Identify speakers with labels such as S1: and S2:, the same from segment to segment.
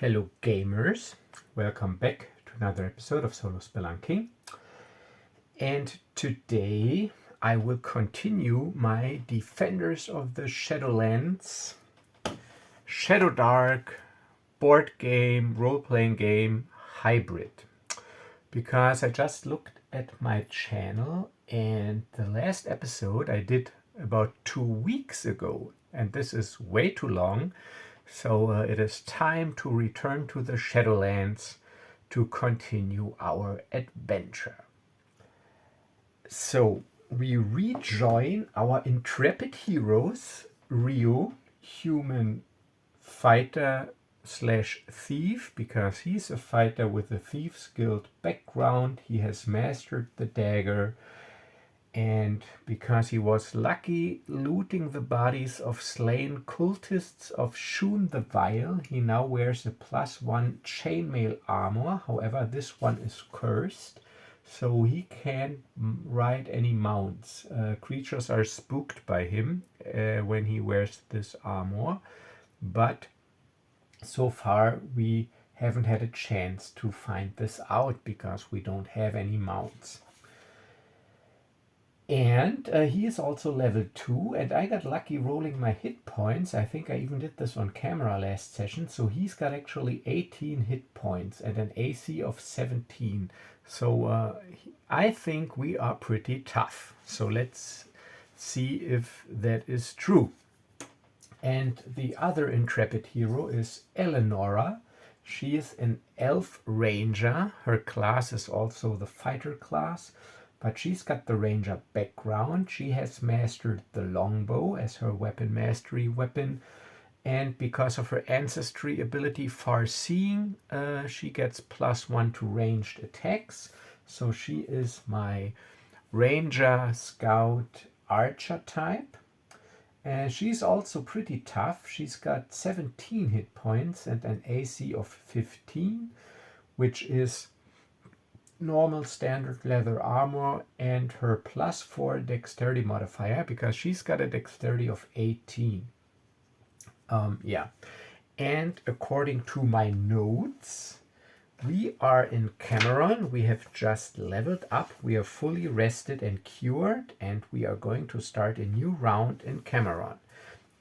S1: Hello gamers, welcome back to another episode of Solo Spelunking. And today I will continue my Defenders of the Shadowlands Shadowdark board game, role-playing game hybrid. Because I just looked at my channel and the last episode I did about 2 weeks ago, and this is way too long. So it is time to return to the Shadowlands to continue our adventure. So we rejoin our intrepid heroes, Reo, human fighter slash thief, because he's a fighter with a thief's guild background. He has mastered the dagger. And because he was lucky looting the bodies of slain cultists of Shun the Vile, he now wears a +1 chainmail armor. However, this one is cursed, so he can't ride any mounts. Creatures are spooked by him when he wears this armor, but so far we haven't had a chance to find this out because we don't have any mounts. And he is also level 2, and I got lucky rolling my hit points. I think I even did this on camera last session. So he's got actually 18 hit points and an AC of 17. So I think we are pretty tough. So let's see if that is true. And the other intrepid hero is Elenora. She is an elf ranger. Her class is also the fighter class. But she's got the ranger background. She has mastered the longbow as her weapon mastery weapon. And because of her ancestry ability far-seeing, she gets +1 to ranged attacks. So she is my ranger, scout, archer type. And she's also pretty tough. She's got 17 hit points and an AC of 15, which is normal standard leather armor, and her +4 dexterity modifier because she's got a dexterity of 18. And according to my notes, we are in Kamaron. We have just leveled up. We are fully rested and cured, and we are going to start a new round in Kamaron.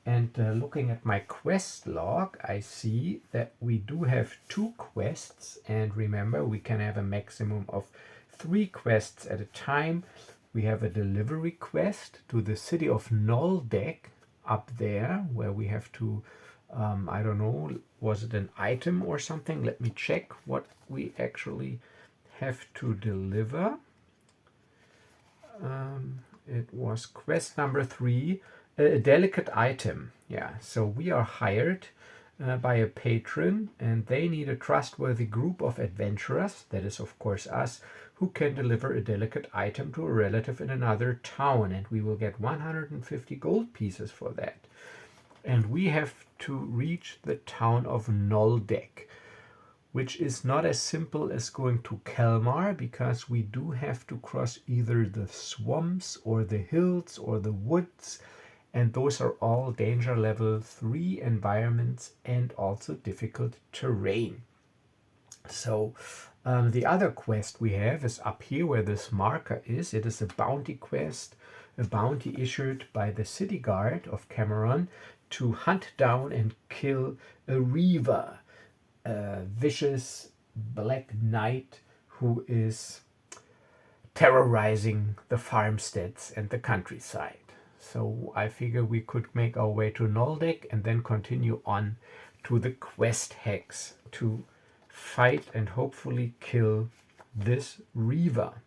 S1: And looking at my quest log, I see that we do have 2 quests. And remember, we can have a maximum of 3 quests at a time. We have a delivery quest to the city of Noldeck up there, where we have to, I don't know, was it an item or something? Let me check what we actually have to deliver. It was quest number 3. A delicate item. Yeah, so we are hired by a patron, and they need a trustworthy group of adventurers, that is of course us, who can deliver a delicate item to a relative in another town, and we will get 150 gold pieces for that. And we have to reach the town of Noldeck, which is not as simple as going to Kalmar, because we do have to cross either the swamps or the hills or the woods. And those are all danger level 3 environments and also difficult terrain. So the other quest we have is up here where this marker is. It is a bounty quest, a bounty issued by the city guard of Kamaron to hunt down and kill a Reaver, a vicious black knight who is terrorizing the farmsteads and the countryside. So I figure we could make our way to Noldeck and then continue on to the quest hex to fight and hopefully kill this Reaver.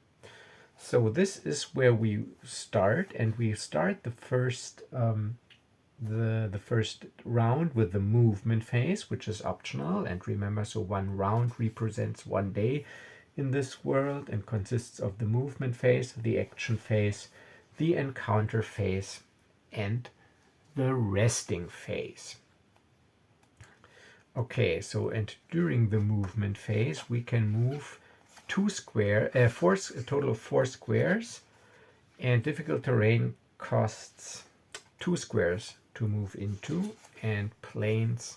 S1: So this is where we start, and we start the first round with the movement phase, which is optional. And remember, so 1 round represents 1 day in this world and consists of the movement phase, the action phase, the encounter phase, and the resting phase. Okay, so and during the movement phase we can move a total of 4 squares, and difficult terrain costs 2 squares to move into, and plains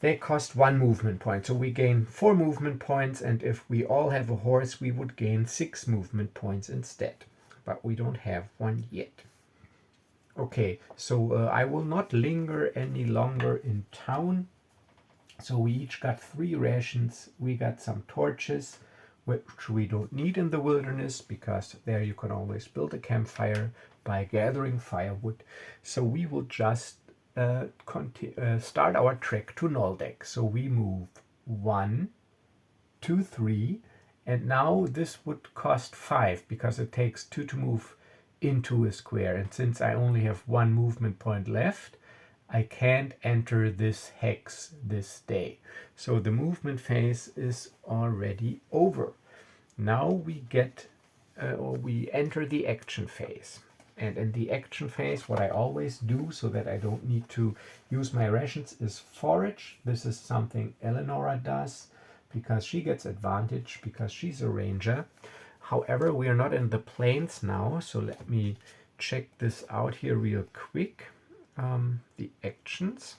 S1: They cost 1 movement point, so we gain 4 movement points, and if we all have a horse, we would gain 6 movement points instead. But we don't have one yet. Okay, so I will not linger any longer in town. So we each got 3 rations. We got some torches, which we don't need in the wilderness, because there you can always build a campfire by gathering firewood. So we will just start our trek to Noldek. So we move 1, 2, 3, and now this would cost 5 because it takes 2 to move into a square. And since I only have 1 movement point left, I can't enter this hex this day. So the movement phase is already over. Now we enter the action phase. And in the action phase, what I always do so that I don't need to use my rations is forage. This is something Elenora does because she gets advantage because she's a ranger. However, we are not in the plains now, so let me check this out here real quick. The actions.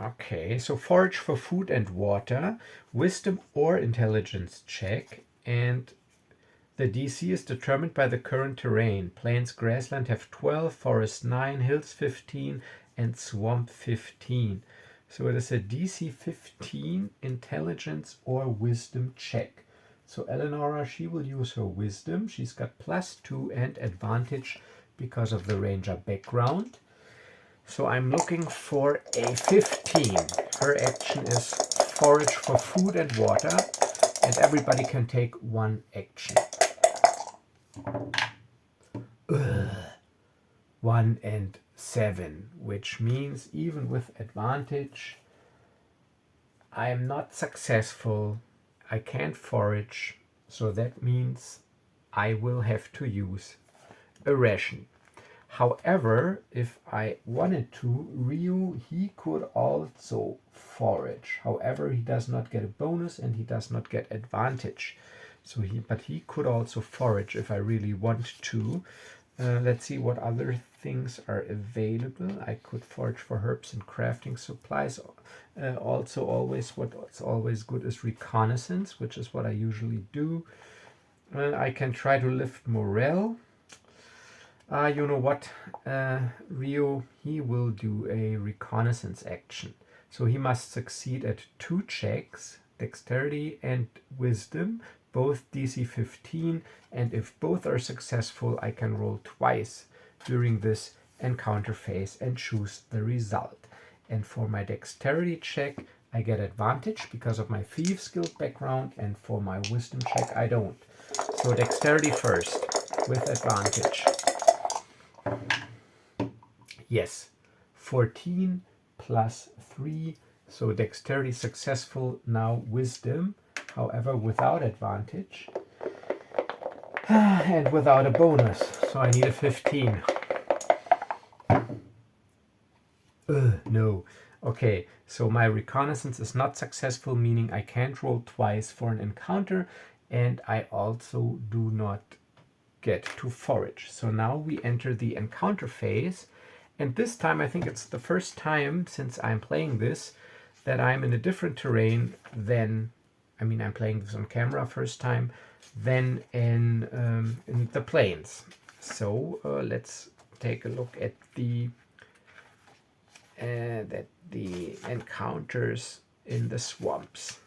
S1: Okay, so forage for food and water, wisdom or intelligence check, and the DC is determined by the current terrain. Plains, grassland have 12, forest 9, hills 15, and swamp 15. So it is a DC 15 intelligence or wisdom check. So Elenora, she will use her wisdom. She's got +2 and advantage because of the ranger background. So I'm looking for a 15. Her action is forage for food and water, and everybody can take 1 action. 1 and 7, which means even with advantage, I am not successful. I can't forage, so that means I will have to use a ration. However, if I wanted to, Reo, he could also forage. However, he does not get a bonus and he does not get advantage. But he could also forage if I really want to. Let's see what other things are available. I could forage for herbs and crafting supplies. Also, what's always good is reconnaissance, which is what I usually do. I can try to lift morale. You know what? Reo, he will do a reconnaissance action. So he must succeed at 2 checks, dexterity and wisdom, both DC 15, and if both are successful, I can roll twice during this encounter phase and choose the result. And for my dexterity check, I get advantage because of my Thieves Guild background, and for my wisdom check, I don't. So dexterity first, with advantage. Yes, 14 plus 3, so dexterity successful, now wisdom, however without advantage and without a bonus, so I need a 15. No. Okay, so my reconnaissance is not successful, meaning I can't roll twice for an encounter, and I also do not get to forage. So now we enter the encounter phase, and this time I think it's the first time since I'm playing this that I'm in a different terrain than, I'm playing this on camera first time, than in the plains. So let's take a look at the encounters in the swamps.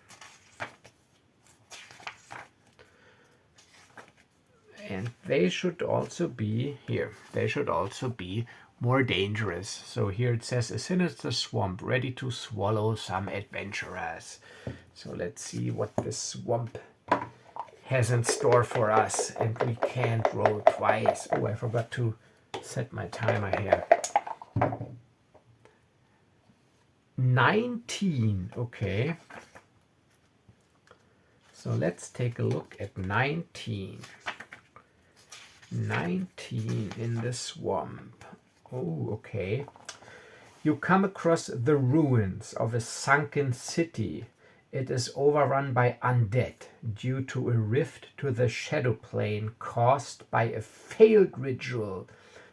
S1: And they should also be here. They should also be more dangerous. So here it says a sinister swamp ready to swallow some adventurers. So let's see what the swamp has in store for us. And we can't roll twice. Oh, I forgot to set my timer here. 19. Okay. So let's take a look at 19. 19 in the swamp. Oh, okay. You come across the ruins of a sunken city. It is overrun by undead due to a rift to the shadow plane caused by a failed ritual.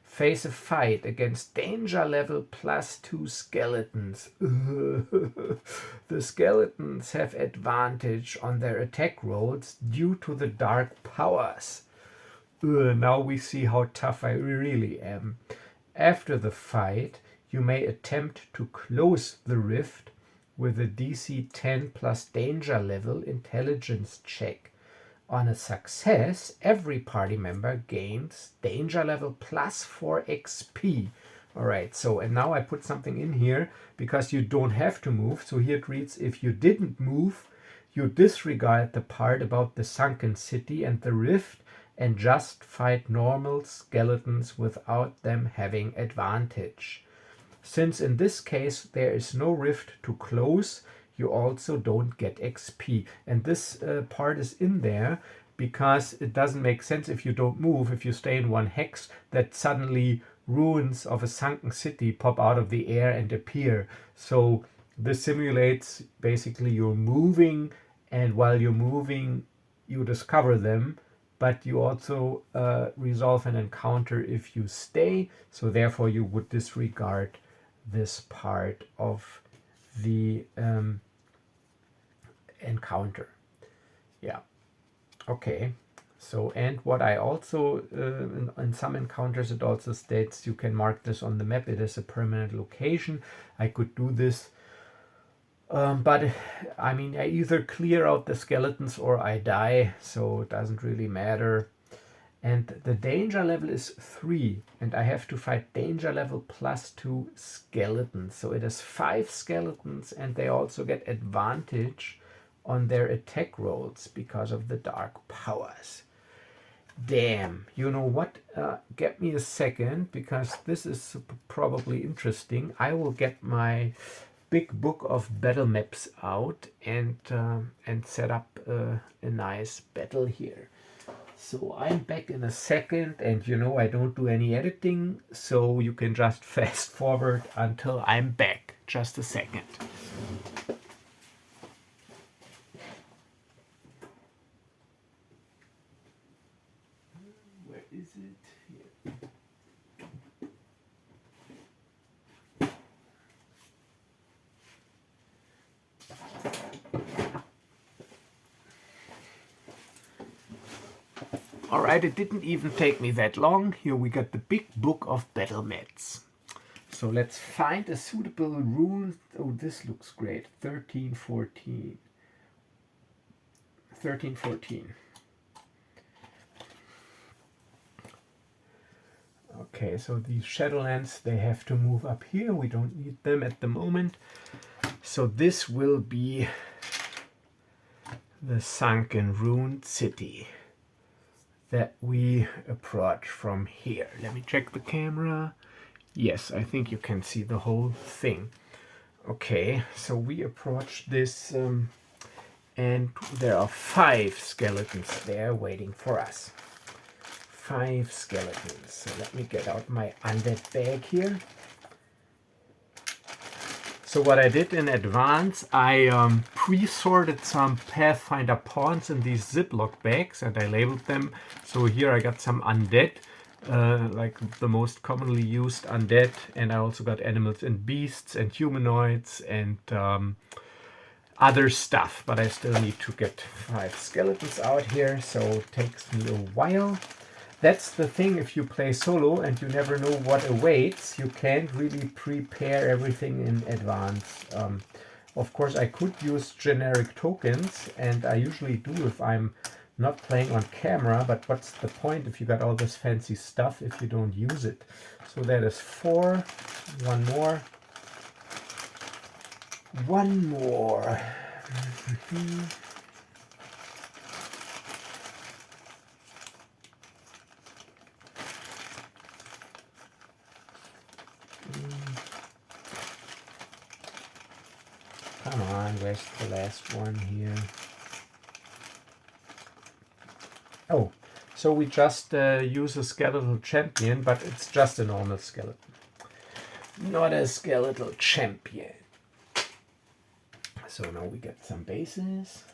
S1: Face a fight against danger level +2 skeletons. The skeletons have advantage on their attack rolls due to the dark powers. Now we see how tough I really am. After the fight, you may attempt to close the rift with a DC 10 plus danger level intelligence check. On a success, every party member gains danger level +4 XP. Alright, so and now I put something in here because you don't have to move. So here it reads, if you didn't move, you disregard the part about the sunken city and the rift and just fight normal skeletons without them having advantage. Since in this case there is no rift to close, you also don't get XP. And this part is in there because it doesn't make sense if you don't move, if you stay in one hex, that suddenly ruins of a sunken city pop out of the air and appear. So this simulates basically you're moving, and while you're moving you discover them, but you also resolve an encounter if you stay, so therefore you would disregard this part of the encounter. Yeah, okay. So, and what I also, in some encounters it also states you can mark this on the map, it is a permanent location. I could do this, but I mean, I either clear out the skeletons or I die, so it doesn't really matter. And the danger level is 3, and I have to fight danger level +2 skeletons. So it is 5 skeletons, and they also get advantage on their attack rolls because of the dark powers. Damn, you know what? Get me a second, because this is probably interesting. I will get my big book of battle maps out and set up a nice battle here. So I'm back in a second, and you know I don't do any editing, so you can just fast forward until I'm back. Just a second. Where is it? Here. Alright, it didn't even take me that long. Here we got the big book of battle mats. So let's find a suitable rune. Oh, this looks great. 1314. 1314. Okay, so these Shadowlands, they have to move up here. We don't need them at the moment. So this will be the sunken ruined city that we approach from here. Let me check the camera. Yes, I think you can see the whole thing. Okay, so we approach this and there are 5 skeletons there waiting for us. 5 skeletons. So let me get out my undead bag here. So what I did in advance, I pre-sorted some Pathfinder pawns in these Ziploc bags and I labeled them. So here I got some undead, like the most commonly used undead, and I also got animals and beasts and humanoids and other stuff, but I still need to get 5 skeletons out here, so it takes me a while. That's the thing, if you play solo and you never know what awaits, you can't really prepare everything in advance. Of course, I could use generic tokens, and I usually do if I'm not playing on camera, but what's the point if you got all this fancy stuff if you don't use it? So that is 4. One more. One more. Come on, where's the last one here? Oh, so we just use a skeletal champion, but it's just a normal skeleton. Not a skeletal champion. So now we get some bases.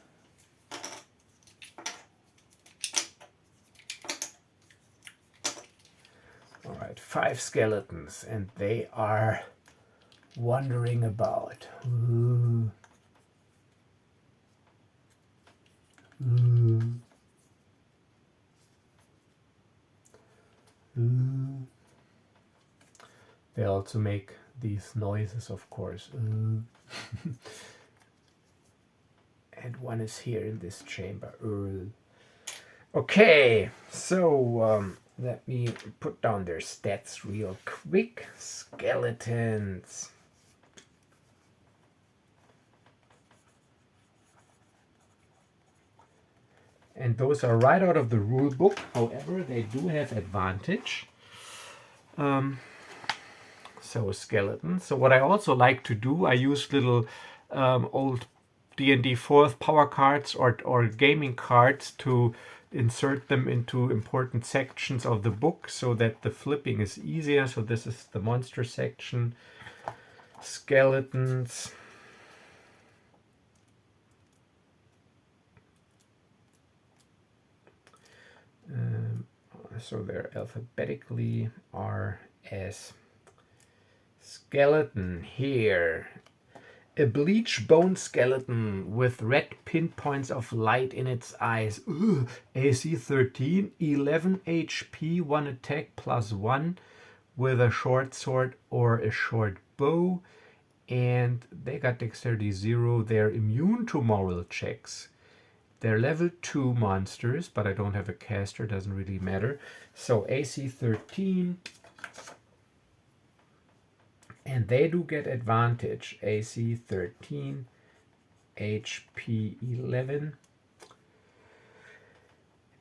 S1: Alright, 5 skeletons, and they are wandering about. Ooh. Ooh. Ooh. They also make these noises, of course. Ooh. And one is here in this chamber. Ooh. Okay, so let me put down their stats real quick. Skeletons. And those are right out of the rule book. However, they do have advantage. So skeletons. So what I also like to do, I use little old D&D 4th power cards or gaming cards to insert them into important sections of the book so that the flipping is easier. So this is the monster section. Skeletons. So they're alphabetically R S. Skeleton here. A bleach bone skeleton with red pinpoints of light in its eyes. Ugh. AC 13, 11 HP, 1 attack +1 with a short sword or a short bow. And they got dexterity 0. They're immune to moral checks. They're level 2 monsters, but I don't have a caster, doesn't really matter. So AC 13. And they do get advantage. AC 13, HP 11.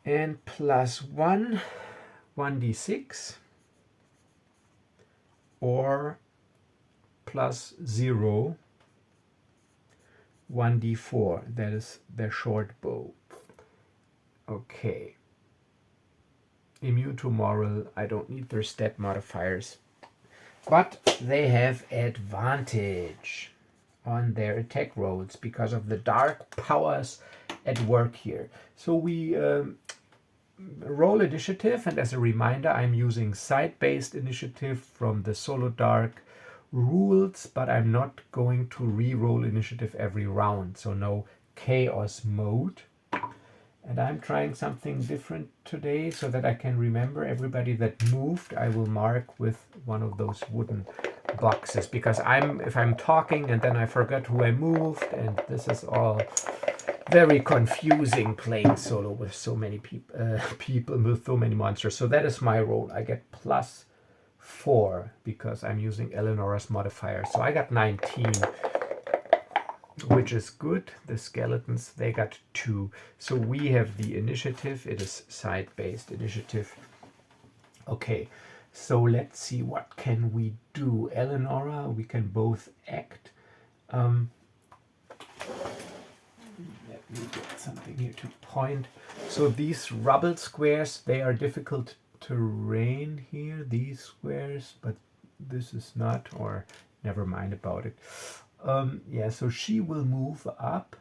S1: And +1, 1d6. Or +0, 1d4. That is their short bow. Okay. Immune to moral. I don't need their stat modifiers. But they have advantage on their attack rolls because of the dark powers at work here. So we roll initiative, and as a reminder, I'm using side-based initiative from the Shadowdark rules, but I'm not going to re-roll initiative every round, so no chaos mode. And I'm trying something different today so that I can remember everybody that moved. I will mark with one of those wooden boxes because if I'm talking and then I forgot who I moved, and this is all very confusing playing solo with so many people with so many monsters. So that is my roll. I get +4 because I'm using Eleonora's modifier. So I got 19. Which is good. The skeletons, they got 2. So we have the initiative. It is side-based initiative. Okay, so let's see, what can we do? Elenora, we can both act. Let me get something here to point. So these rubble squares, they are difficult terrain here, these squares, but this is not, or never mind about it. Yeah, so she will move up.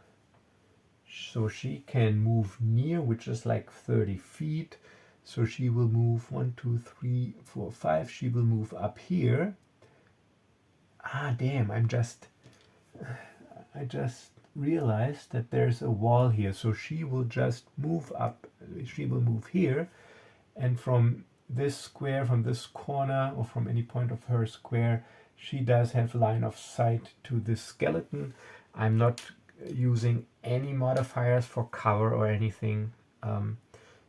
S1: So she can move near, which is like 30 feet. So she will move 1, 2, 3, 4, 5. She will move up here. Ah, damn, I just realized that there's a wall here. So she will just move up. She will move here. And from this square, from this corner, or from any point of her square, she does have line of sight to this skeleton. I'm not using any modifiers for cover or anything.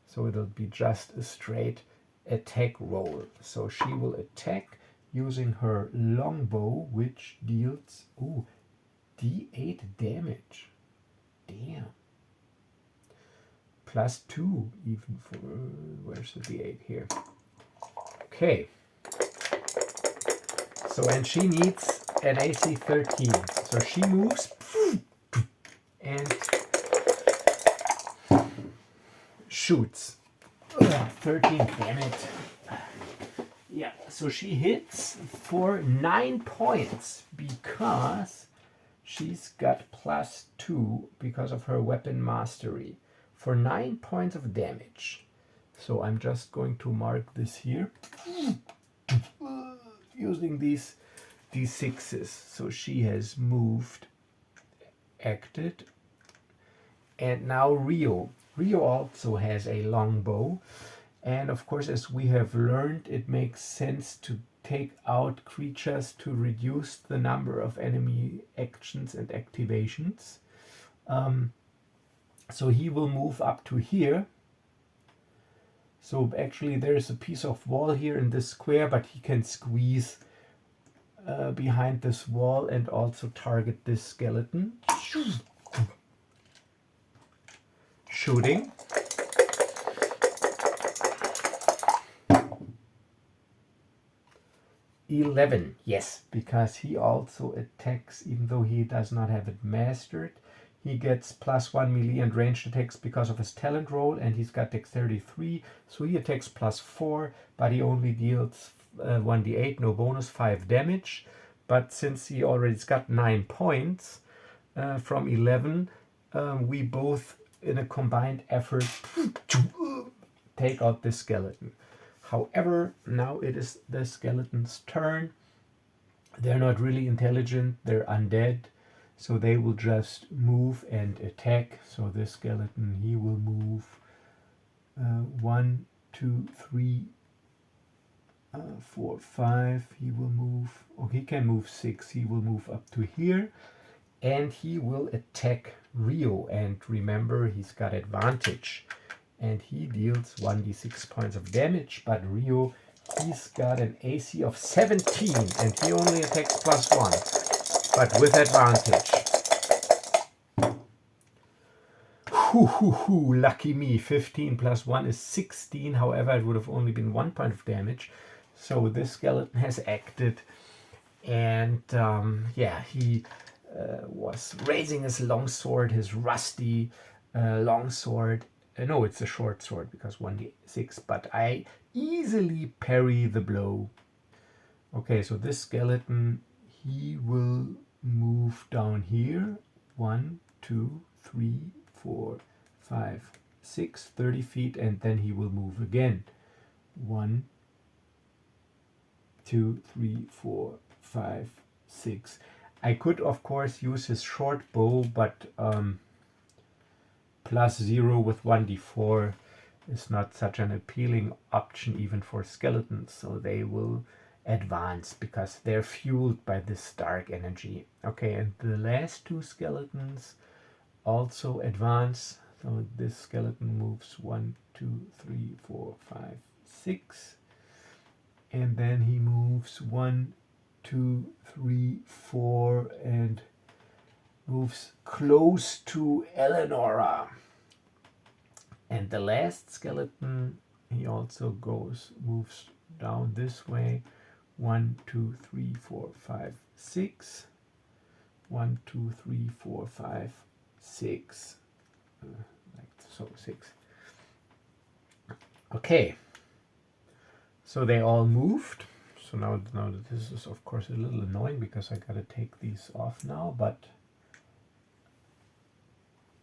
S1: So it'll be just a straight attack roll. So she will attack using her longbow, which deals d8 damage. Damn. +2 even for, where's the d8 here? Okay. So, and she needs an AC 13. So she moves and shoots. 13, damn it. Yeah, so she hits for 9 points because she's got +2 because of her weapon mastery for 9 points of damage. So I'm just going to mark this here. using these d6s. So she has moved, acted, and now Reo. Reo also has a long bow, and of course, as we have learned, it makes sense to take out creatures to reduce the number of enemy actions and activations. So he will move up to here. So actually there is a piece of wall here in this square, but he can squeeze behind this wall and also target this skeleton. Shooting. $11, yes, because he also attacks, even though he does not have it mastered. He gets +1 melee and ranged attacks because of his talent roll, and he's got dexterity 3, so he attacks +4, but he only deals 1d8, no bonus, 5 damage. But since he already's got 9 points from 11, we both, in a combined effort, take out this skeleton. However, now it is the skeleton's turn. They're not really intelligent, they're undead, so they will just move and attack. So this skeleton, he will move 1, 2, 3, 4, 5. He will move, he can move 6. He will move up to here, and he will attack Reo. And remember, he's got advantage. And he deals 1d6 points of damage, but Reo, he's got an AC of 17, and he only attacks +1, but with advantage. Lucky me, 15 + 1 is 16, however it would have only been 1 point of damage. So this skeleton has acted, and he was raising his longsword, his rusty longsword. No, it's a short sword because 1d6, but I easily parry the blow. Okay, so this skeleton, he will move down here. 1, 2, 3, 4, 5, 6, 30 feet, and then he will move again. 1, 2, 3, 4, 5, 6. I could, of course, use his short bow, but +0 with 1d4 is not such an appealing option even for skeletons, so they will advance because they're fueled by this dark energy. Okay, and the last two skeletons also advance. So this skeleton moves 1, 2, 3, 4, 5, 6, and then he moves 1, 2, 3, 4, and moves close to Elenora. And the last skeleton, he also moves down this way. 1, 2, 3, 4, 5, 6. 1, 2, 3, 4, 5, 6. Like so, 6. Okay. So they all moved. So now this is of course a little annoying because I gotta take these off now, but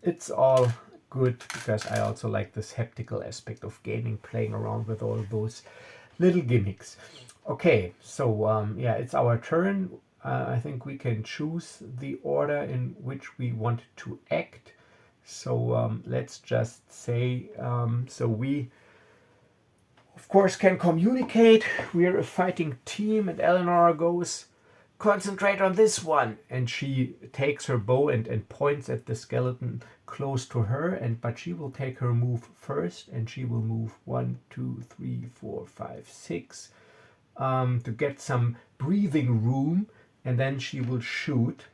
S1: it's all good because I also like this haptical aspect of gaming, playing around with all those little gimmicks. Okay, so it's our turn. I think we can choose the order in which we want to act. So let's just say, so we of course can communicate. We're a fighting team, and Elenora goes, concentrate on this one, and she takes her bow and points at the skeleton close to her, but she will take her move first, and she will move 1, 2, 3, 4, 5, 6 to get some breathing room, and then she will shoot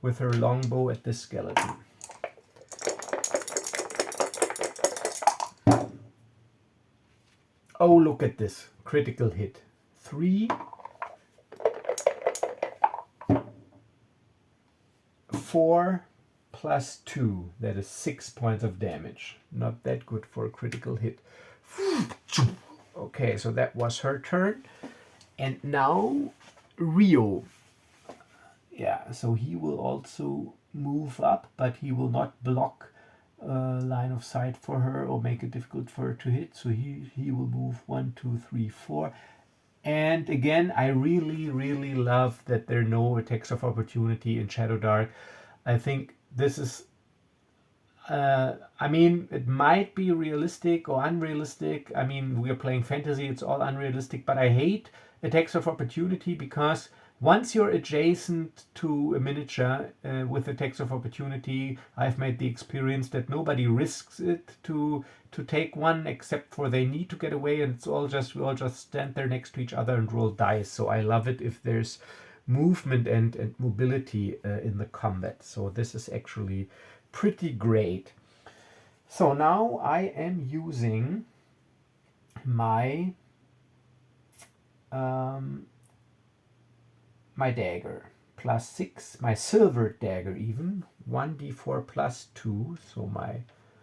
S1: with her longbow at the skeleton. Oh, look at this critical hit. 3, 4 plus 2, that is 6 points of damage. Not that good for a critical hit. Okay, so that was her turn. And now Reo. Yeah, so he will also move up, but he will not block line of sight for her or make it difficult for her to hit. So he will move 1, 2, 3, 4. And again, I really love that there are no attacks of opportunity in Shadowdark. I think this is, I mean, it might be realistic or unrealistic. I mean, we are playing fantasy, it's all unrealistic, but I hate attacks of opportunity because once you're adjacent to a miniature with attacks of opportunity, I've made the experience that nobody risks it to take one except for they need to get away, and we all just stand there next to each other and roll dice. So I love it if there's movement and mobility in the combat. So this is actually pretty great. So now I am using my my dagger +6, my silver dagger even 1d4 +2. So my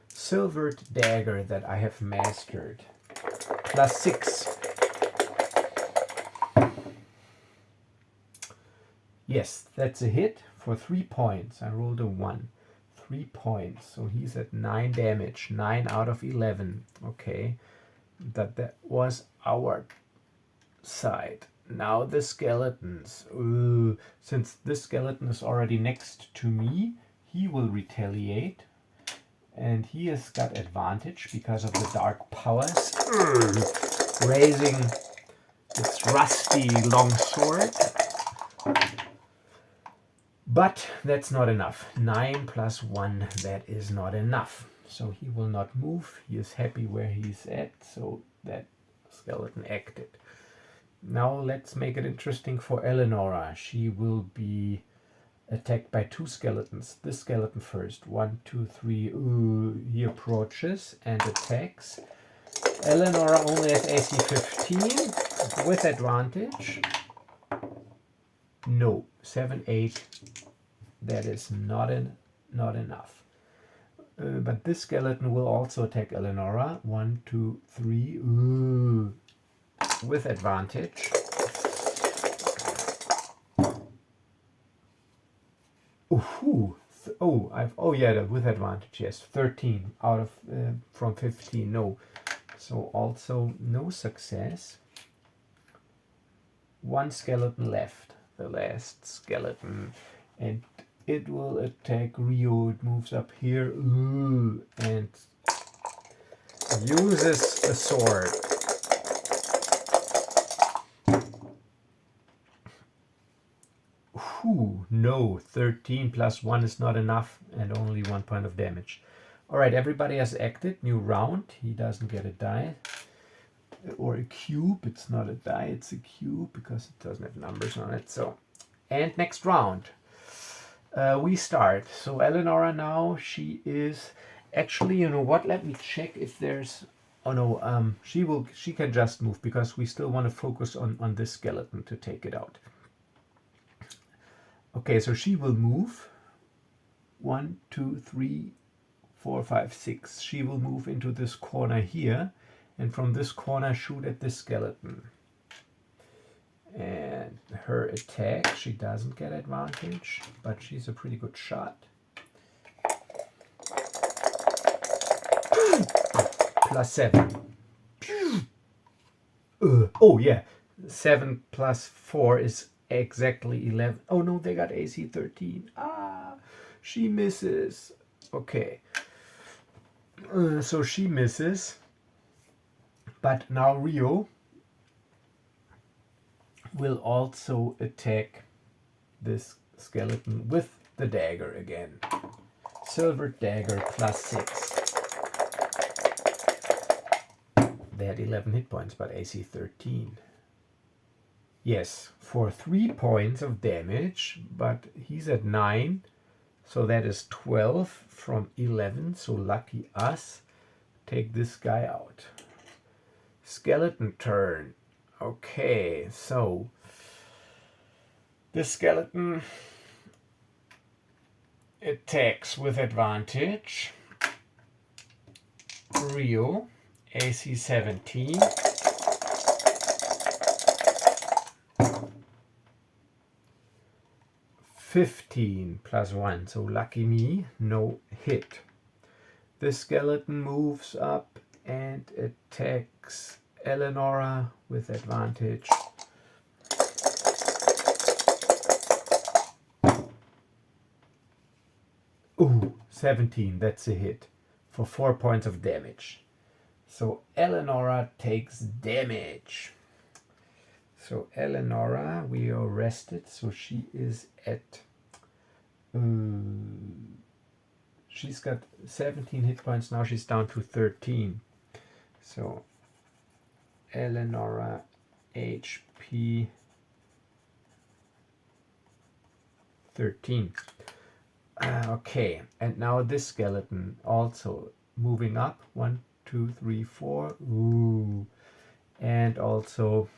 S1: silvered dagger that I have mastered +6. Yes, that's a hit for 3 points. I rolled a 1. 3 points. So he's at 9 damage. 9 out of 11. Okay. That was our side. Now the skeletons. Ooh. Since this skeleton is already next to me, he will retaliate. And he has got advantage because of the dark powers. Raising its rusty longsword. But that's not enough. 9 + 1, that is not enough. So he will not move. He is happy where he's at. So that skeleton acted. Now let's make it interesting for Elenora. She will be attacked by 2 skeletons. This skeleton first. 1, 2, 3. Ooh, he approaches and attacks. Elenora only has AC 15 with advantage. No, 7, 8. That is not enough. But this skeleton will also attack Elenora. 1, 2, 3. Ooh, with advantage. Ooh, with advantage. Yes, 13 out of from 15. No, so also no success. 1 skeleton left. The last skeleton, and it will attack Reo. It moves up here and uses a sword. No, 13 + 1 is not enough and only 1 point of damage. Alright, everybody has acted. New round. He doesn't get a die or a cube. It's not a die, it's a cube because it doesn't have numbers on it. So, and next round. We start. So Elenora now, she is actually, you know what? Let me check if there's. Oh no, she can just move because we still want to focus on this skeleton to take it out. Okay, so she will move. 1, 2, 3, 4, 5, 6. She will move into this corner here, and from this corner shoot at this skeleton. And her attack, she doesn't get advantage, but she's a pretty good shot. +7. Oh yeah, 7 + 4 is exactly 11. Oh no, they got AC 13. She misses. Okay. So she misses. But now Reo will also attack this skeleton with the dagger again. Silver dagger +6. They had 11 hit points, but AC 13. Yes, for 3 points of damage, but he's at 9. So that is 12 from 11. So lucky us. Take this guy out. Skeleton turn. Okay, so this skeleton attacks with advantage. Reo, AC 17. +15 +1, so lucky me, no hit. This skeleton moves up and attacks Elenora with advantage. Ooh, 17, that's a hit for 4 points of damage. So Elenora takes damage. So Elenora, we are rested, so she is at... she's got 17 hit points, now she's down to 13. So Elenora HP 13. Okay, and now this skeleton also moving up. 1, 2, 3, 4. Ooh. And also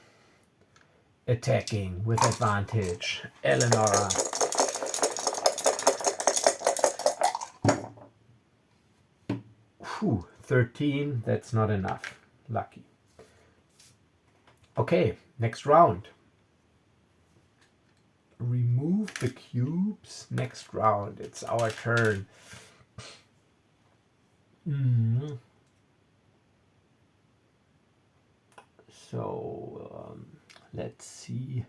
S1: attacking with advantage. Elenora. Whew, 13, that's not enough. Lucky. Okay, next round. Remove the cubes. Next round, it's our turn. So let's see.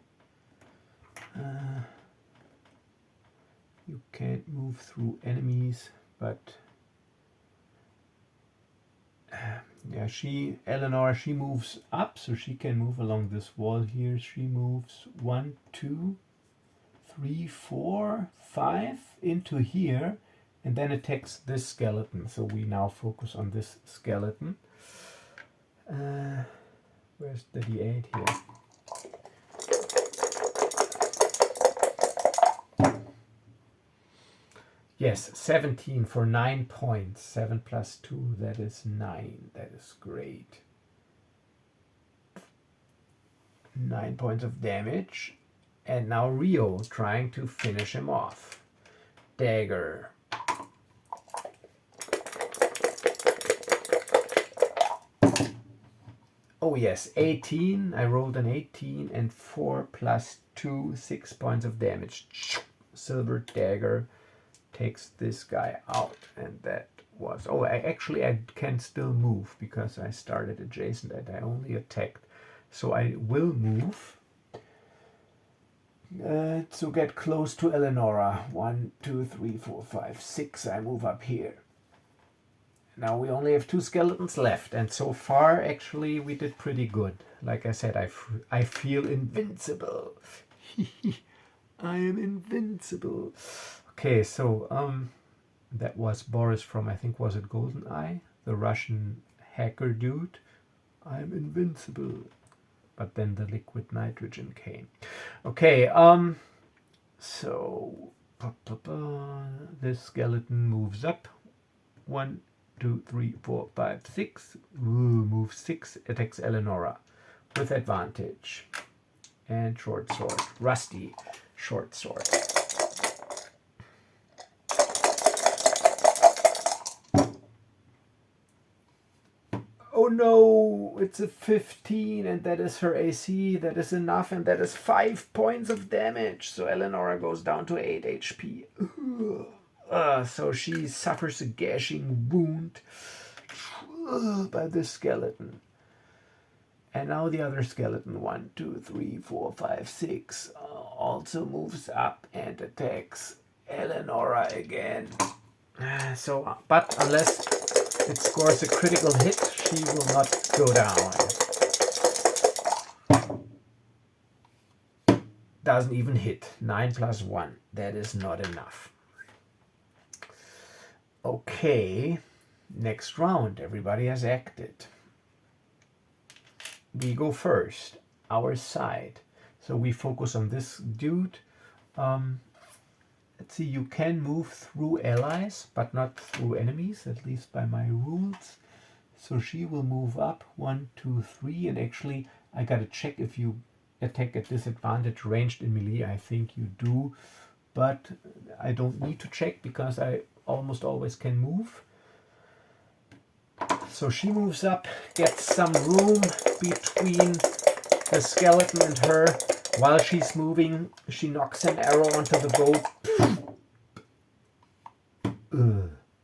S1: You can't move through enemies, but yeah, Elenora, she moves up, so she can move along this wall here. She moves 1, 2, 3, 4, 5 into here, and then attacks this skeleton. So we now focus on this skeleton. Where's the D8 here? Yes, 17 for 9 points. 7 plus 2, that is 9. That is great. 9 points of damage. And now Reo trying to finish him off. Dagger. Oh yes, 18. I rolled an 18 and 4 plus 2, 6 points of damage. Silver dagger takes this guy out, and that was... Oh, I can still move because I started adjacent and I only attacked. So I will move to get close to Elenora. 1, 2, 3, 4, 5, 6. I move up here. Now we only have 2 skeletons left, and so far actually we did pretty good. Like I said, I feel invincible. I am invincible. Okay, so that was Boris from, I think, was it GoldenEye? The Russian hacker dude. I'm invincible. But then the liquid nitrogen came. Okay, so this skeleton moves up. 1, 2, 3, 4, 5, 6. Move 6, attacks Elenora with advantage. And short sword. Rusty short sword. Oh no, it's a 15, and that is her AC. That is enough, and that is 5 points of damage. So Elenora goes down to 8 HP. So she suffers a gashing wound by the skeleton. And now the other skeleton, 1, 2, 3, 4, 5, 6, also moves up and attacks Elenora again. But unless it scores a critical hit, she will not go down. Doesn't even hit. 9 plus 1. That is not enough. Okay, next round. Everybody has acted. We go first. Our side. So we focus on this dude. Let's see, you can move through allies, but not through enemies, at least by my rules. So she will move up 1, 2, 3, and actually I gotta check if you attack at disadvantage ranged in melee. I think you do, but I don't need to check because I almost always can move. So she moves up, gets some room between the skeleton and her. While she's moving, she knocks an arrow onto the bow.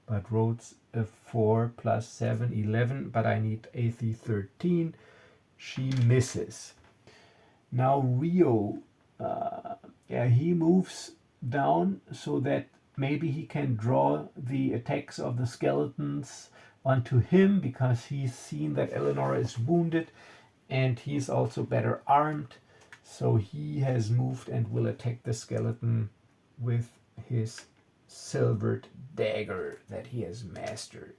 S1: But rolls a 4 plus 7, 11, but I need AC 13. She misses. Now Reo, he moves down so that maybe he can draw the attacks of the skeletons onto him because he's seen that Elenora is wounded and he's also better armed. So he has moved and will attack the skeleton with his silvered dagger that he has mastered.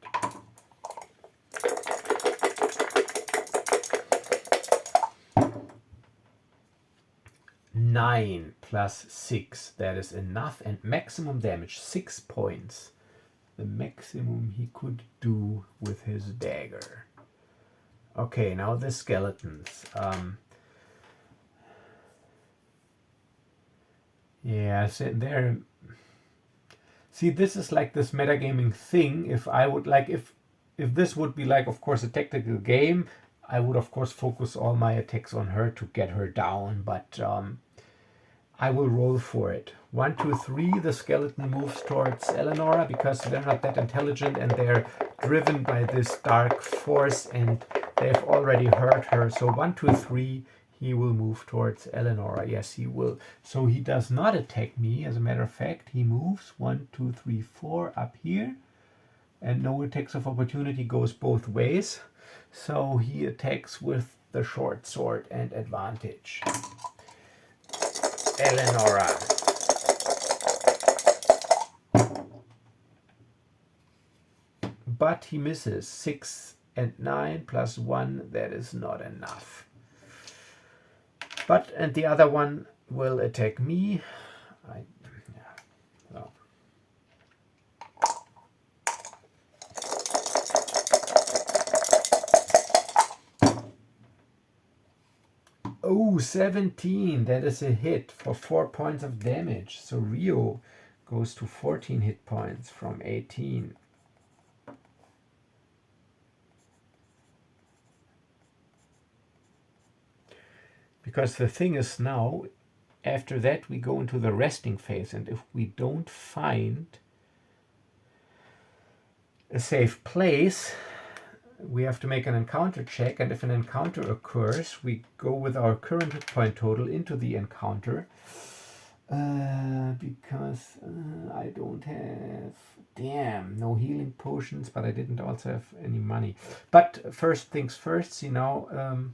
S1: Nine plus 6, that is enough, and maximum damage 6 points. The maximum he could do with his dagger. Okay, now the skeletons. Yeah, so there. See, this is like this metagaming thing. If I would like, if this would be like, of course, a tactical game, I would of course focus all my attacks on her to get her down. But I will roll for it. 1, 2, 3. The skeleton moves towards Elenora because they're not that intelligent and they're driven by this dark force and they've already hurt her. So 1, 2, 3. He will move towards Elenora. Yes, he will. So he does not attack me. As a matter of fact, he moves 1, 2, 3, 4 up here. And no attacks of opportunity goes both ways. So he attacks with the short sword and advantage. Elenora. But he misses. 6 and 9 plus 1, that is not enough. And the other one will attack me. So. Oh, 17. That is a hit for 4 points of damage. So Reo goes to 14 hit points from 18. Because the thing is now, after that we go into the resting phase, and if we don't find a safe place, we have to make an encounter check, and if an encounter occurs, we go with our current hit point total into the encounter. Because I don't have, no healing potions, but I didn't also have any money. But first things first, see now,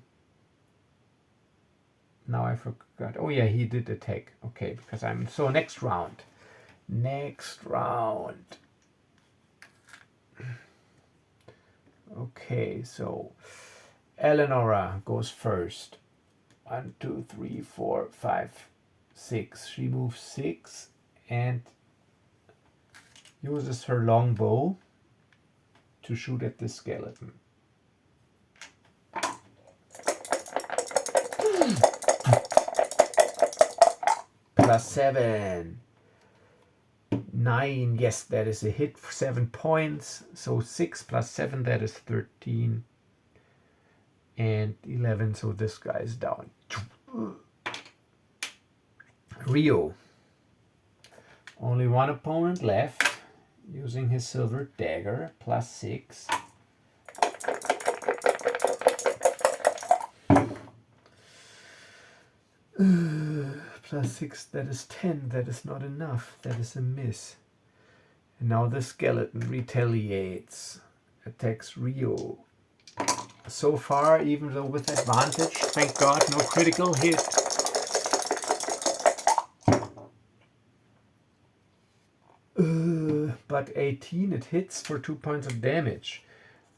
S1: now I forgot. Oh yeah, he did attack. Okay, because I'm, so next round. Okay, so Elenora goes first. 1, 2, 3, 4, 5, 6. She moves 6 and uses her longbow to shoot at the skeleton. Plus 7. 9, yes, that is a hit for 7 points. So 6 plus 7, that is 13. And 11, so this guy is down. Reo. Only one opponent left. Using his silver dagger. Plus 6. Plus 6, that is 10. That is not enough. That is a miss. And now the skeleton retaliates. Attacks Reo. So far, even though with advantage, thank God, no critical hit. But 18, it hits for 2 points of damage.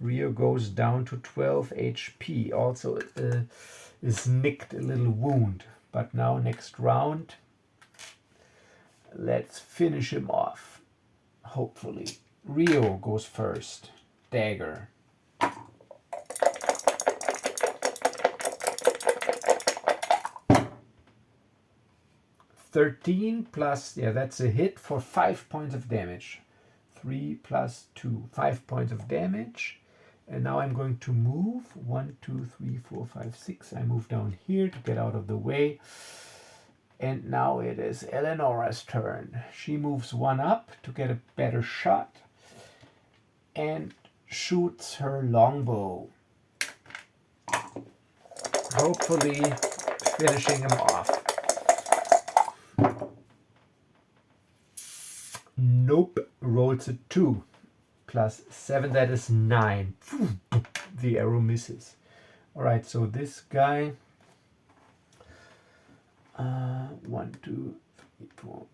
S1: Reo goes down to 12 HP. Also is nicked a little wound. But now next round, let's finish him off. Hopefully. Reo goes first. Dagger. 13 plus, yeah, that's a hit for 5 points of damage. 3 plus 2, 5 points of damage. And now I'm going to move 1, 2, 3, 4, 5, 6. I move down here to get out of the way. And now it is Elenora's turn. She moves 1 up to get a better shot and shoots her longbow, hopefully finishing him off. rolls a 2 plus 7, that is 9. The arrow misses. Alright, so this guy, 1, 2, 3, 4.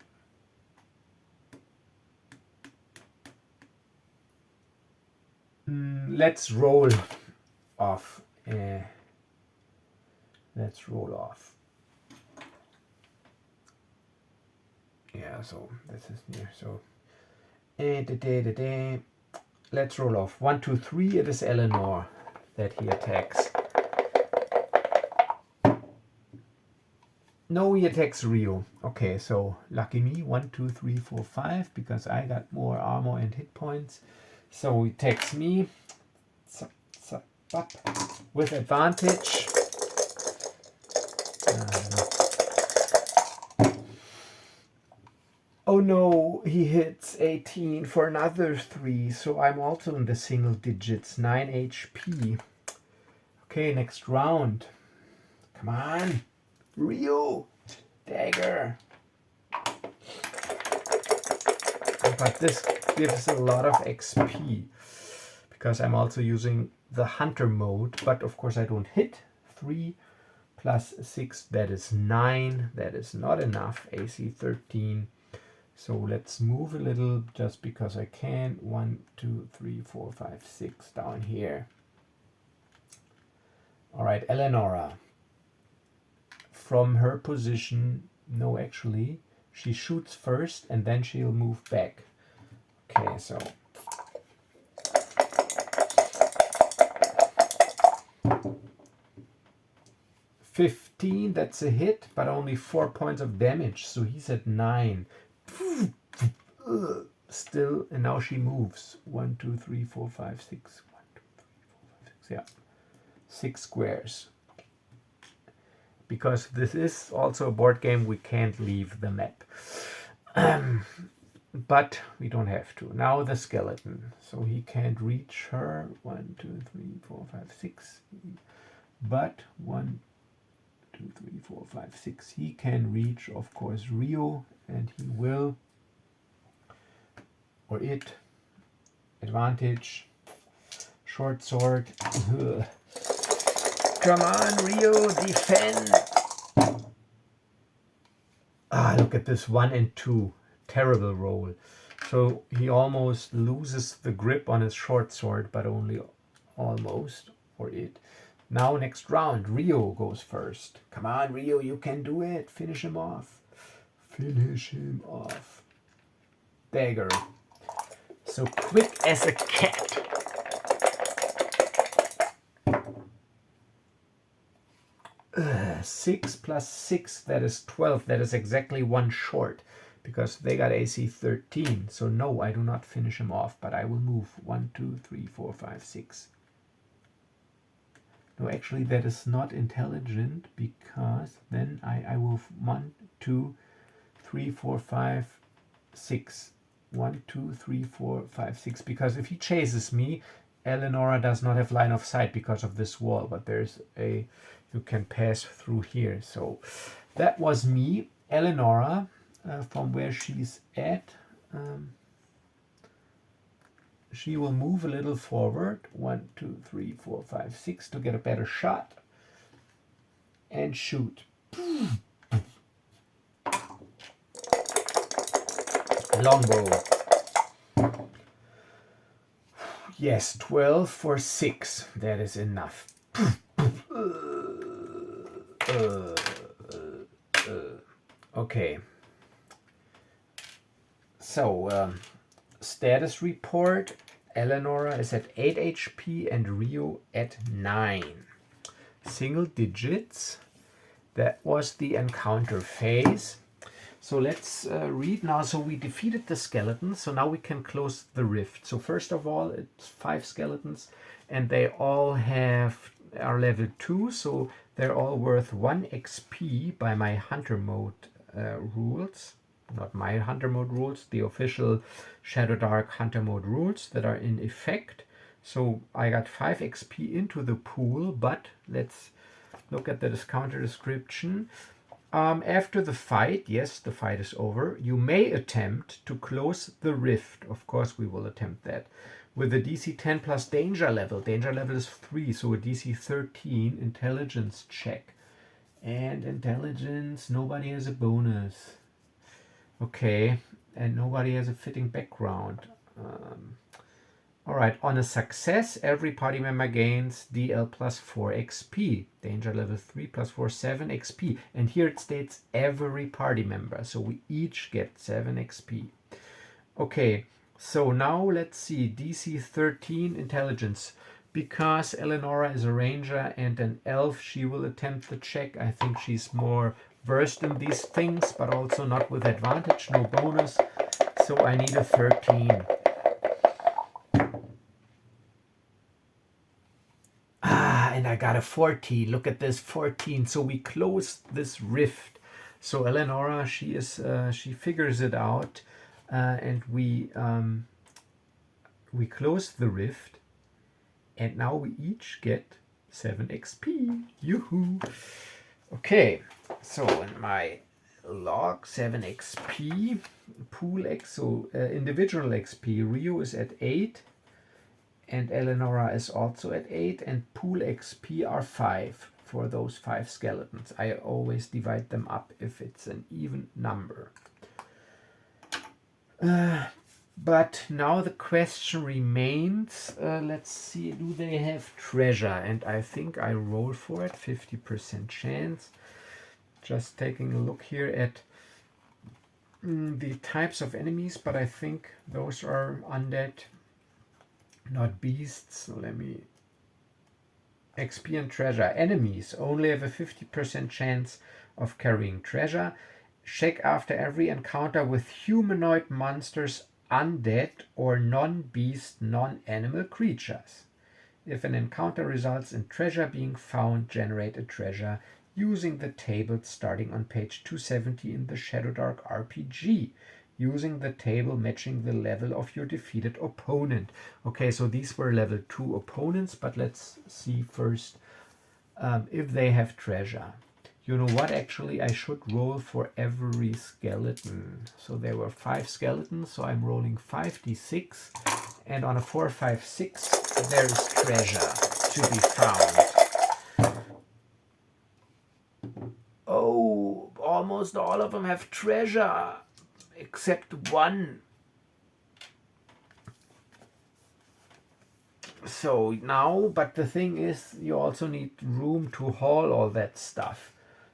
S1: Let's roll off. Let's roll off. Yeah, so this is near. So let's roll off. 1, 2, 3. It is Elenor that he attacks. No, he attacks Reo. Okay, so lucky me. 1, 2, 3, 4, 5, because I got more armor and hit points. So he attacks me. Up with advantage. Oh no, he hits 18 for another 3, so I'm also in the single digits, 9 HP. Okay, next round. Come on, Reo, dagger. But this gives a lot of XP, because I'm also using the hunter mode, but of course I don't hit. 3 plus 6, that is 9. That is not enough. AC 13. So let's move a little, just because I can. 1, 2, 3, 4, 5, 6 down here. All right, Elenora. From her position, no, actually, she shoots first and then she'll move back. Okay, so 15, that's a hit, but only 4 points of damage, so he's at 9. Still, and now she moves. 1, 2, 3, 4, 5, 6. 1, 2, 3, 4, 5, 6. Yeah, 6 squares. Because this is also a board game, we can't leave the map. But we don't have to. Now the skeleton. So he can't reach her. 1, 2, 3, 4, 5, 6. But 1, 2, 3, 4, 5, 6. He can reach, of course, Reo, and he will. Or it. Advantage. Short sword. Ugh. Come on, Reo, defend. Ah, look at this 1 and 2. Terrible roll. So he almost loses the grip on his short sword, but only almost, or it. Now next round, Reo goes first. Come on, Reo, you can do it. Finish him off. Finish him off. Dagger. So quick as a cat. Uh, 6 plus 6, that is 12. That is exactly 1 short, because they got AC 13. So no, I do not finish him off, but I will move. 1, 2, 3, 4, 5, 6. No, actually that is not intelligent, because then I will 1, 2, 3, 4, 5, 6. 1, 2, 3, 4, 5, 6. Because if he chases me, Elenora does not have line of sight because of this wall, but there's a, you can pass through here. So that was me. Elenora, from where she's at, she will move a little forward. 1, 2, 3, 4, 5, 6 to get a better shot. And shoot. Longbow. Yes, 12 for 6. That is enough. Okay. So, status report. Elenora is at 8 HP and Reo at 9. Single digits. That was the encounter phase. So let's read now. So we defeated the skeletons, so now we can close the rift. So first of all, it's 5 skeletons, and they all are level 2, so they're all worth 1 XP by my hunter mode rules. Not my hunter mode rules, the official Shadowdark hunter mode rules that are in effect. So I got 5 XP into the pool, but let's look at the discounter description. After the fight, yes, the fight is over, you may attempt to close the rift. Of course, we will attempt that. With a DC 10 plus danger level. Danger level is 3, so a DC 13 intelligence check. And intelligence, nobody has a bonus. Okay, and nobody has a fitting background. Alright, on a success, every party member gains DL plus 4 XP. Danger level 3 plus 4, 7 XP. And here it states every party member, so we each get 7 XP. Okay, so now let's see, DC 13 intelligence. Because Elenora is a ranger and an elf, she will attempt the check. I think she's more versed in these things, but also not with advantage, no bonus. So I need a 13. And I got a 14. Look at this, 14. So we closed this rift. So Elenora, she figures it out, and we close the rift, and now we each get 7 XP. Yoo-hoo! Okay, so in my log, 7 XP, pool X, so individual XP, Reo is at 8, and Elenora is also at 8, and pool XP are 5 for those 5 skeletons. I always divide them up if it's an even number. But now the question remains, let's see, do they have treasure? And I think I roll for it, 50% chance. Just taking a look here at the types of enemies, but I think those are undead, not beasts. So let me... XP and treasure. Enemies only have a 50% chance of carrying treasure. Check after every encounter with humanoid monsters, undead or non-beast, non-animal creatures. If an encounter results in treasure being found, generate a treasure using the table starting on page 270 in the Shadowdark RPG, using the table matching the level of your defeated opponent. Okay, so these were level 2 opponents, but let's see first if they have treasure. You know what, actually I should roll for every skeleton. So there were 5 skeletons, so I'm rolling 5d6, and on a 4, 5, 6 there is treasure to be found. Oh, almost all of them have treasure, except one. So now, but the thing is, you also need room to haul all that stuff.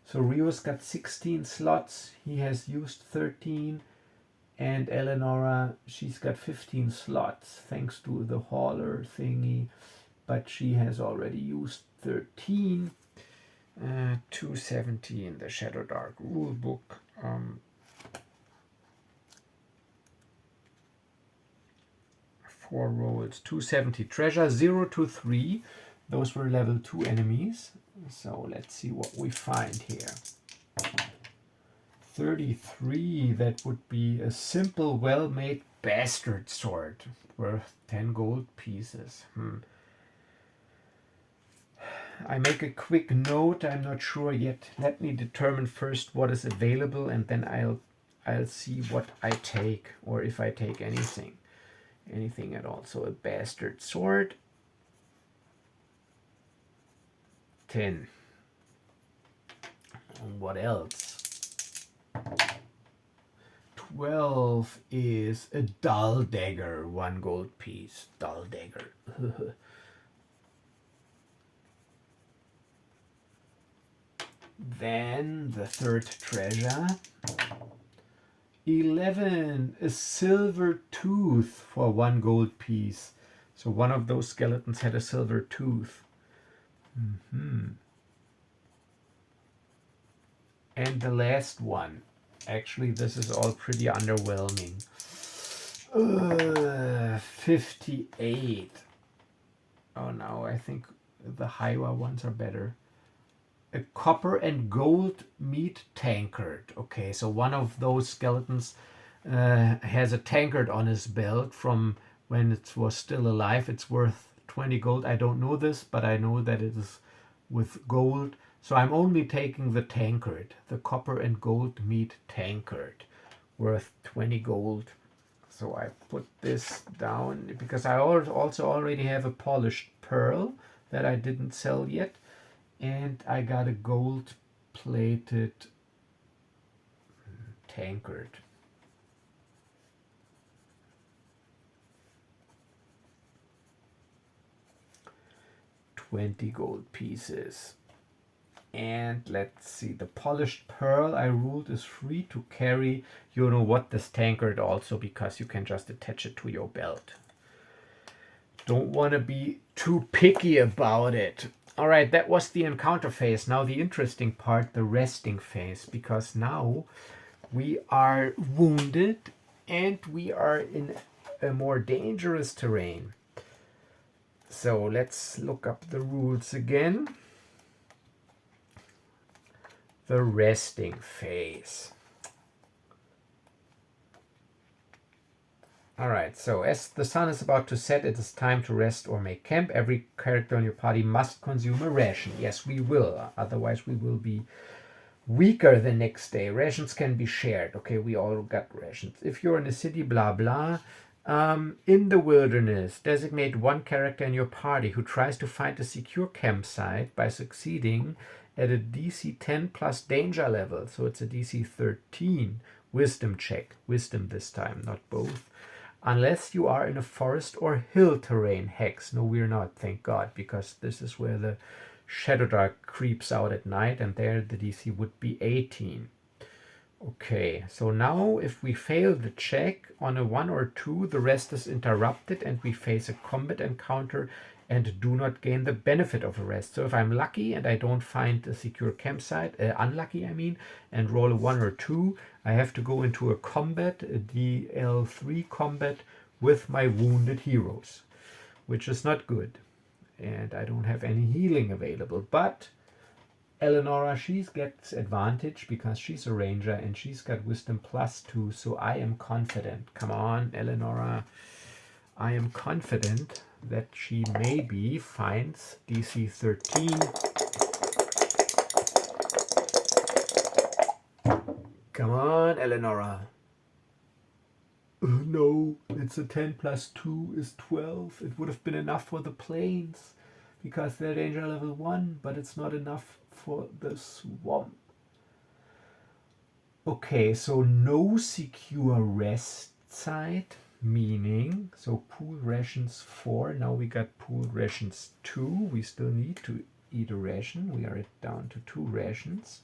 S1: So Reo's got 16 slots, he has used 13, and Elenora, she's got 15 slots thanks to the hauler thingy, but she has already used 13. 270 in the Shadowdark rulebook. 4 rolls, 270 treasure, 0 to 3. Those were level 2 enemies. So let's see what we find here. 33, that would be a simple, well-made bastard sword worth 10 gold pieces. I make a quick note, I'm not sure yet. Let me determine first what is available, and then I'll see what I take, or if I take anything. Anything at all. So a bastard sword. 10. And what else? 12 is a dull dagger, 1 gold piece. Dull dagger. Then the third treasure. 11, a silver tooth for 1 gold piece. So one of those skeletons had a silver tooth. And the last one. Actually, this is all pretty underwhelming. 58. Oh no, I think the higher ones are better. A copper and gold meat tankard. Okay, so one of those skeletons has a tankard on his belt from when it was still alive. It's worth 20 gold. I don't know this, but I know that it is with gold. So I'm only taking the tankard, the copper and gold meat tankard, worth 20 gold. So I put this down because I also already have a polished pearl that I didn't sell yet. And I got a gold plated tankard. $20 gold pieces. And let's see, the polished pearl I ruled is free to carry, you know what, this tankard also, because you can just attach it to your belt. Don't want to be too picky about it. All right, that was the encounter phase. Now the interesting part, the resting phase, because now we are wounded and we are in a more dangerous terrain. So let's look up the rules again. The resting phase. Alright, so as the sun is about to set, it is time to rest or make camp. Every character in your party must consume a ration. Yes, we will. Otherwise, we will be weaker the next day. Rations can be shared. Okay, we all got rations. If you're in a city, blah, blah. In the wilderness, designate one character in your party who tries to find a secure campsite by succeeding at a DC 10 plus danger level. So it's a DC 13 wisdom check. Wisdom this time, not both. Unless you are in a forest or hill terrain. Hex. No, we're not, thank God, because this is where the Shadowdark creeps out at night, and there the DC would be 18. Okay, so now if we fail the check on a 1 or 2, the rest is interrupted and we face a combat encounter and do not gain the benefit of a rest. So if I'm lucky and I don't find a secure campsite, unlucky I mean, and roll a 1 or 2, I have to go into a combat, a DL3 combat with my wounded heroes, which is not good. And I don't have any healing available, but Elenora, she gets advantage because she's a ranger and she's got wisdom +2, so I am confident. Come on, Elenora. I am confident that she maybe finds DC 13. Come on, Elenora. No, it's a 10 plus 2 is 12. It would have been enough for the plains because they're danger level 1, but it's not enough for the swamp. Okay, so no secure rest site, meaning, so pool rations 4, now we got pool rations 2, we still need to eat a ration, we are down to 2 rations.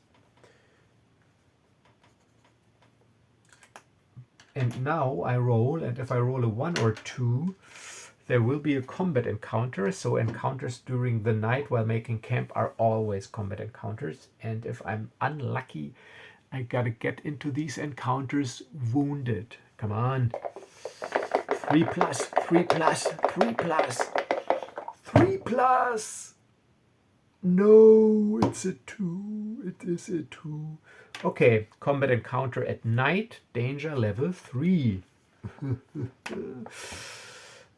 S1: And now I roll, and if I roll a 1 or 2, there will be a combat encounter. So encounters during the night while making camp are always combat encounters. And if I'm unlucky, I gotta get into these encounters wounded. Come on. 3 plus, 3 plus, 3 plus, 3 plus. No, it's a 2. It is a 2. Okay, combat encounter at night, danger level 3.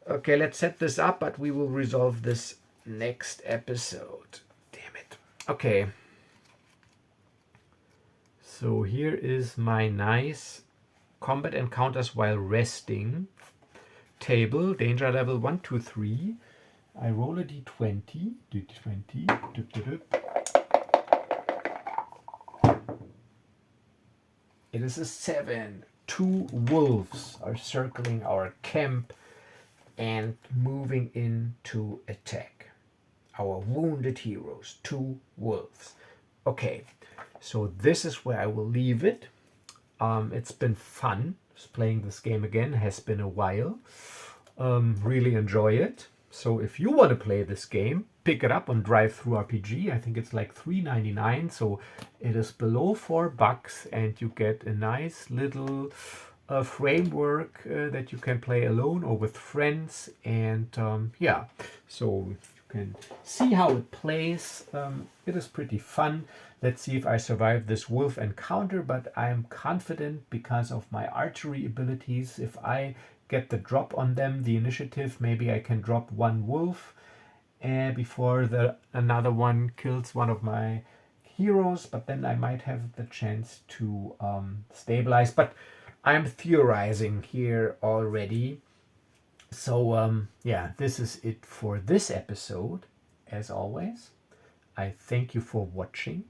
S1: Okay, let's set this up, but we will resolve this next episode. Damn it. Okay. So here is my nice combat encounters while resting table, danger level 1, 2, 3. I roll a d20. D20. It is a 7. 2 wolves are circling our camp and moving in to attack our wounded heroes. 2 wolves. Okay, so this is where I will leave it. It's been fun playing this game again. Has been a while. Really enjoy it. So if you want to play this game, pick it up on Drive-Thru-RPG. I think it's like $3.99, so it is below $4, and you get a nice little framework that you can play alone or with friends. And yeah, so you can see how it plays. It is pretty fun. Let's see if I survive this wolf encounter, but I am confident because of my archery abilities. If I get the drop on them, the initiative, maybe I can drop 1 wolf before another one kills one of my heroes, but then I might have the chance to stabilize. But I'm theorizing here already. So yeah, this is it for this episode. As always, I thank you for watching.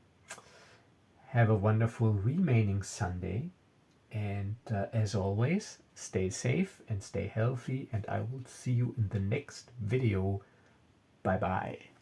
S1: Have a wonderful remaining Sunday. And as always, stay safe and stay healthy. And I will see you in the next video. Bye bye.